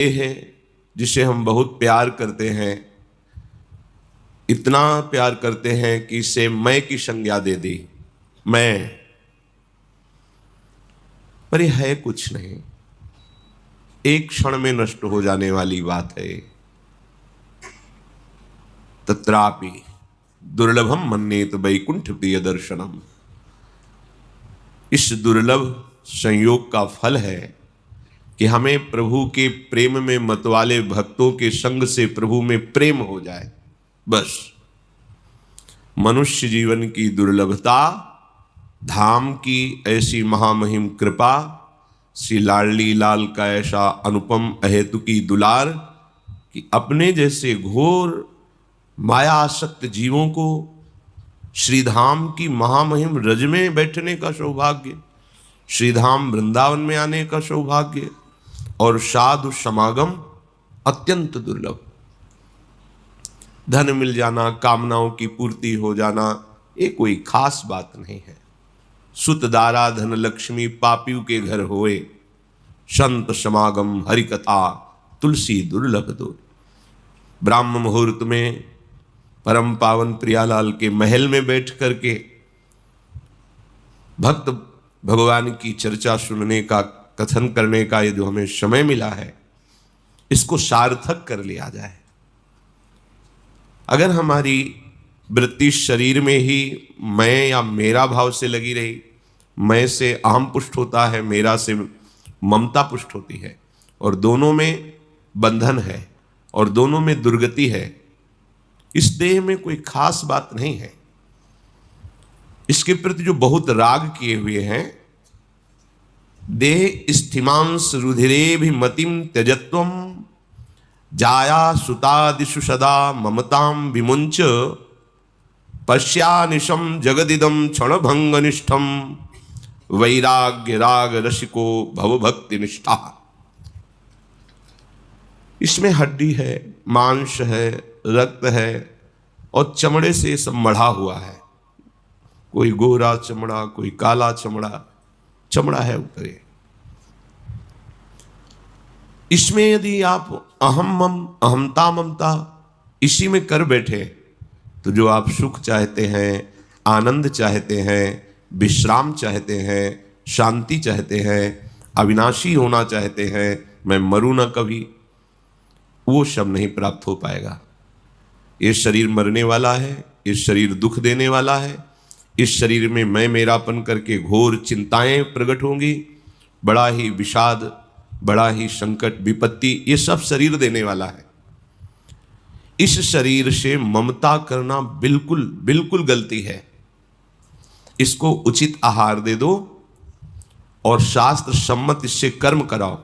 ये है जिसे हम बहुत प्यार करते हैं, इतना प्यार करते हैं कि इसे मैं की संज्ञा दे दी, मैं, पर यह है कुछ नहीं, एक क्षण में नष्ट हो जाने वाली बात है। तत्रापि दुर्लभम मन्येत वैकुंठ प्रिय दर्शनम। इस दुर्लभ संयोग का फल है कि हमें प्रभु के प्रेम में मतवाले भक्तों के संग से प्रभु में प्रेम हो जाए। बस मनुष्य जीवन की दुर्लभता, धाम की ऐसी महामहिम कृपा, श्री लाडली लाल का ऐसा अनुपम अहेतुकी दुलार कि अपने जैसे घोर माया आसक्त जीवों को श्रीधाम की महामहिम रज में बैठने का सौभाग्य, श्रीधाम वृंदावन में आने का सौभाग्य और साधु समागम अत्यंत दुर्लभ। धन मिल जाना, कामनाओं की पूर्ति हो जाना, ये कोई खास बात नहीं है। सुत दारा धन लक्ष्मी पापियों के घर होए, संत समागम हरि कथा तुलसी दुर्लभ दूर। ब्राह्म मुहूर्त में परम पावन प्रियालाल के महल में बैठ करके भक्त भगवान की चर्चा सुनने का, कथन करने का ये जो हमें समय मिला है, इसको सार्थक कर लिया जाए। अगर हमारी वृत्ति शरीर में ही मैं या मेरा भाव से लगी रही, मैं से अहम पुष्ट होता है, मेरा से ममता पुष्ट होती है, और दोनों में बंधन है और दोनों में दुर्गति है, इस देह में कोई खास बात नहीं है। इसके प्रति जो बहुत राग किए हुए हैं, देह स्थिमांस रुधिरे भी मतिम त्यजत्वम जाया सुतादिषु सदा ममताम विमुंच पश्यानिशम जगदिदम क्षणभंगनिष्ठम वैराग्य राग रसिको भवभक्ति निष्ठा। इसमें हड्डी है, मांस है, रक्त है और चमड़े से सब मढ़ा हुआ है। कोई गोरा चमड़ा, कोई काला चमड़ा, चमड़ा है ऊपर। इसमें यदि आप अहम मम, अहमता ममता इसी में कर बैठे तो जो आप सुख चाहते हैं, आनंद चाहते हैं, विश्राम चाहते हैं, शांति चाहते हैं, अविनाशी होना चाहते हैं, मैं मरूं ना कभी, वो सब नहीं प्राप्त हो पाएगा। ये शरीर मरने वाला है, ये शरीर दुख देने वाला है, इस शरीर में मैं मेरापन करके घोर चिंताएं प्रकट होंगी, बड़ा ही विषाद, बड़ा ही संकट, विपत्ति, ये सब शरीर देने वाला है। इस शरीर से ममता करना बिल्कुल बिल्कुल गलती है। इसको उचित आहार दे दो और शास्त्र सम्मत इससे कर्म कराओ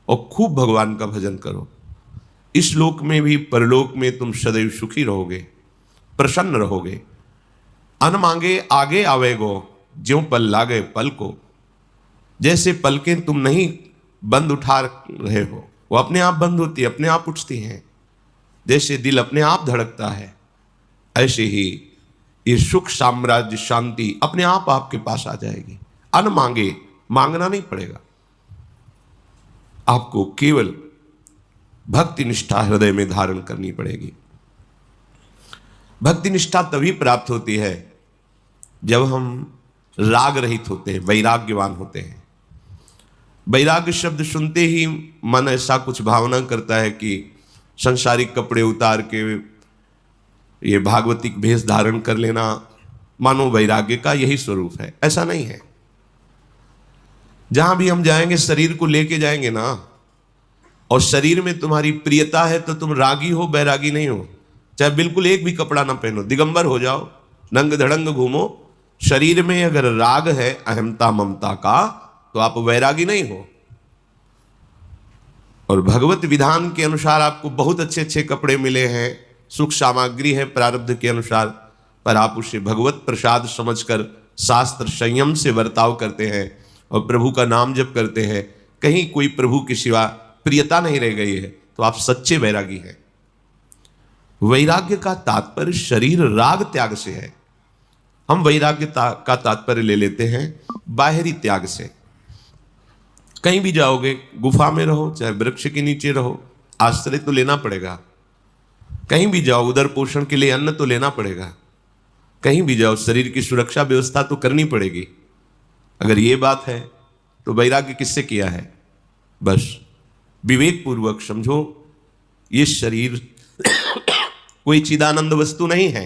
और खूब भगवान का भजन करो। इस लोक में भी परलोक में तुम सदैव सुखी रहोगे, प्रसन्न रहोगे। अन मांगे आगे आवेगो, ज्यों पल लागे पल को। जैसे पलकें तुम नहीं बंद उठा रहे हो, वो अपने आप बंद होती है, अपने आप उठती हैं। जैसे दिल अपने आप धड़कता है, ऐसे ही ये सुख, साम्राज्य, शांति अपने आप आपके पास आ जाएगी। अन मांगे, मांगना नहीं पड़ेगा, आपको केवल भक्ति निष्ठा हृदय में धारण करनी पड़ेगी। भक्ति निष्ठा तभी प्राप्त होती है जब हम राग रहित होते हैं, वैराग्यवान होते हैं। वैराग्य शब्द सुनते ही मन ऐसा कुछ भावना करता है कि संसारिक कपड़े उतार के ये भागवतिक भेष धारण कर लेना मानो वैराग्य का यही स्वरूप है। ऐसा नहीं है। जहां भी हम जाएंगे शरीर को लेके जाएंगे ना, और शरीर में तुम्हारी प्रियता है तो तुम रागी हो, बैरागी नहीं हो। चाहे बिल्कुल एक भी कपड़ा ना पहनो, दिगंबर हो जाओ, नंग धड़ंग घूमो, शरीर में अगर राग है अहमता ममता का तो आप वैरागी नहीं हो। और भगवत विधान के अनुसार आपको बहुत अच्छे अच्छे कपड़े मिले हैं, सुख सामग्री है प्रारब्ध के अनुसार, पर आप उसे भगवत प्रसाद समझकर शास्त्र संयम से बर्ताव करते हैं और प्रभु का नाम जप करते हैं। कहीं कोई प्रभु के सिवा प्रियता नहीं रह गई है तो आप सच्चे वैरागी हैं। वैराग्य का तात्पर्य शरीर राग त्याग से है। हम वैराग्य का तात्पर्य ले लेते हैं बाहरी त्याग से। कहीं भी जाओगे, गुफा में रहो चाहे वृक्ष के नीचे रहो, आश्रय तो लेना पड़ेगा। कहीं भी जाओ उधर पोषण के लिए अन्न तो लेना पड़ेगा। कहीं भी जाओ शरीर की सुरक्षा व्यवस्था तो करनी पड़ेगी। अगर ये बात है तो वैराग्य किससे किया है? बस विवेक पूर्वक समझो, ये शरीर कोई चिदानंद वस्तु नहीं है।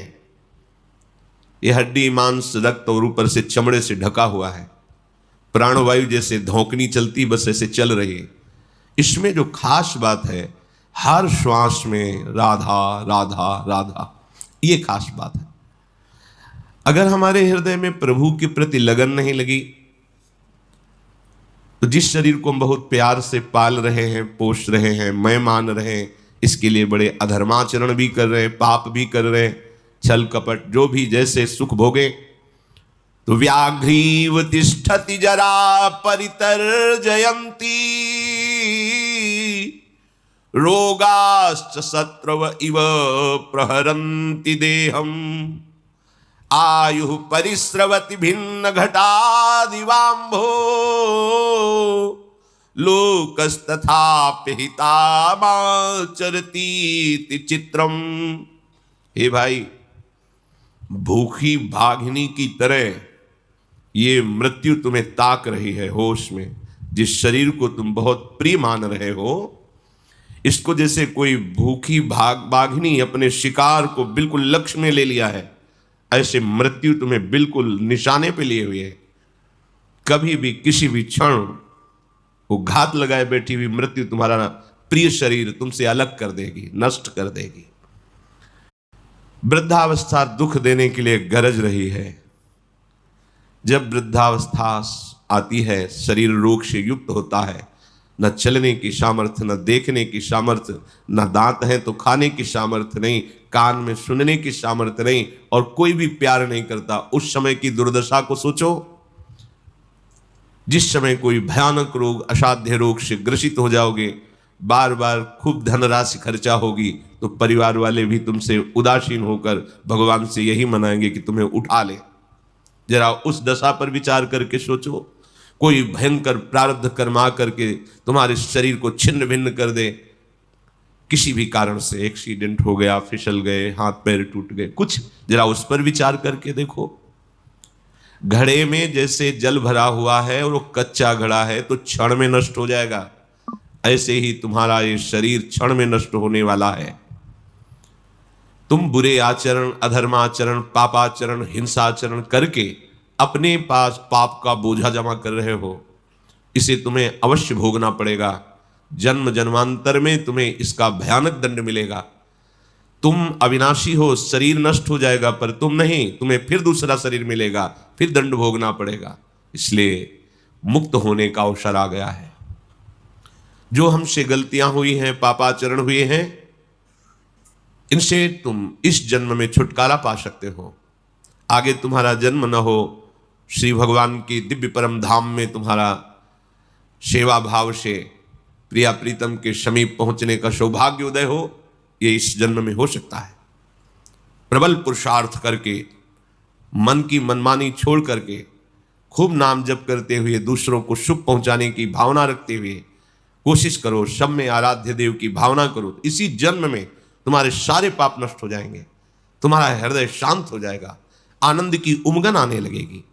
ये हड्डी मांस रक्त और ऊपर से चमड़े से ढका हुआ है। प्राणवायु जैसे धौंकनी चलती बस ऐसे चल रही है। इसमें जो खास बात है, हर श्वास में राधा राधा राधा, ये खास बात है। अगर हमारे हृदय में प्रभु के प्रति लगन नहीं लगी तो जिस शरीर को हम बहुत प्यार से पाल रहे हैं, पोष रहे हैं, मैं मान रहे हैं, इसके लिए बड़े अधर्माचरण भी कर रहे हैं, पाप भी कर रहे हैं, छल कपट जो भी जैसे सुख भोगे, तो व्याघ्रीव तिष्ठति जरा परितर्जयन्ति रोगाश्च शत्रव इव प्रहरन्ति देहम आयु परिस्रवति भिन्न घटादिवाम्भो लोकस्तथापि हितामाचरतीति चित्रम। हे भाई, भूखी भागिनी की तरह ये मृत्यु तुम्हें ताक रही है होश में। जिस शरीर को तुम बहुत प्रिय मान रहे हो, इसको जैसे कोई भूखी बाघिनी अपने शिकार को बिल्कुल लक्ष्य में ले लिया है, ऐसे मृत्यु तुम्हें बिल्कुल निशाने पे लिए हुए है। कभी भी किसी भी क्षण वो घात लगाए बैठी हुई मृत्यु तुम्हारा प्रिय शरीर तुमसे अलग कर देगी, नष्ट कर देगी। वृद्धावस्था दुख देने के लिए गरज रही है। जब वृद्धावस्था आती है, शरीर रोग से युक्त होता है, न चलने की सामर्थ्य, न देखने की सामर्थ्य, न दांत हैं तो खाने की सामर्थ्य नहीं, कान में सुनने की सामर्थ्य नहीं, और कोई भी प्यार नहीं करता। उस समय की दुर्दशा को सोचो। जिस समय कोई भयानक रोग, असाध्य रोग से ग्रसित हो जाओगे, बार बार खूब धनराशि खर्चा होगी, तो परिवार वाले भी तुमसे उदासीन होकर भगवान से यही मनाएंगे कि तुम्हें उठा ले। जरा उस दशा पर विचार करके सोचो। कोई भयंकर प्रारब्ध कर्मा करके तुम्हारे शरीर को छिन्न भिन्न कर दे, किसी भी कारण से एक्सीडेंट हो गया, फिसल गए, हाथ पैर टूट गए, कुछ जरा उस पर विचार करके देखो। घड़े में जैसे जल भरा हुआ है और वो कच्चा घड़ा है तो क्षण में नष्ट हो जाएगा, ऐसे ही तुम्हारा ये शरीर क्षण में नष्ट होने वाला है। तुम बुरे आचरण, अधर्माचरण, पापाचरण, हिंसाचरण करके अपने पास पाप का बोझा जमा कर रहे हो। इसे तुम्हें अवश्य भोगना पड़ेगा। जन्म जन्मांतर में तुम्हें इसका भयानक दंड मिलेगा। तुम अविनाशी हो, शरीर नष्ट हो जाएगा, पर तुम नहीं, तुम्हें फिर दूसरा शरीर मिलेगा, फिर दंड भोगना पड़ेगा। इसलिए मुक्त होने का अवसर आ गया है। जो हमसे गलतियां हुई हैं, पापाचरण हुए हैं, इनसे तुम इस जन्म में छुटकारा पा सकते हो। आगे तुम्हारा जन्म न हो, श्री भगवान की दिव्य परम धाम में तुम्हारा सेवा भाव से प्रिया प्रीतम के समीप पहुंचने का सौभाग्य उदय हो, ये इस जन्म में हो सकता है। प्रबल पुरुषार्थ करके, मन की मनमानी छोड़ करके, खूब नाम जप करते हुए, दूसरों को सुख पहुंचाने की भावना रखते हुए कोशिश करो, सब में आराध्य देव की भावना करो। इसी जन्म में तुम्हारे सारे पाप नष्ट हो जाएंगे, तुम्हारा हृदय शांत हो जाएगा, आनंद की उमगन आने लगेगी।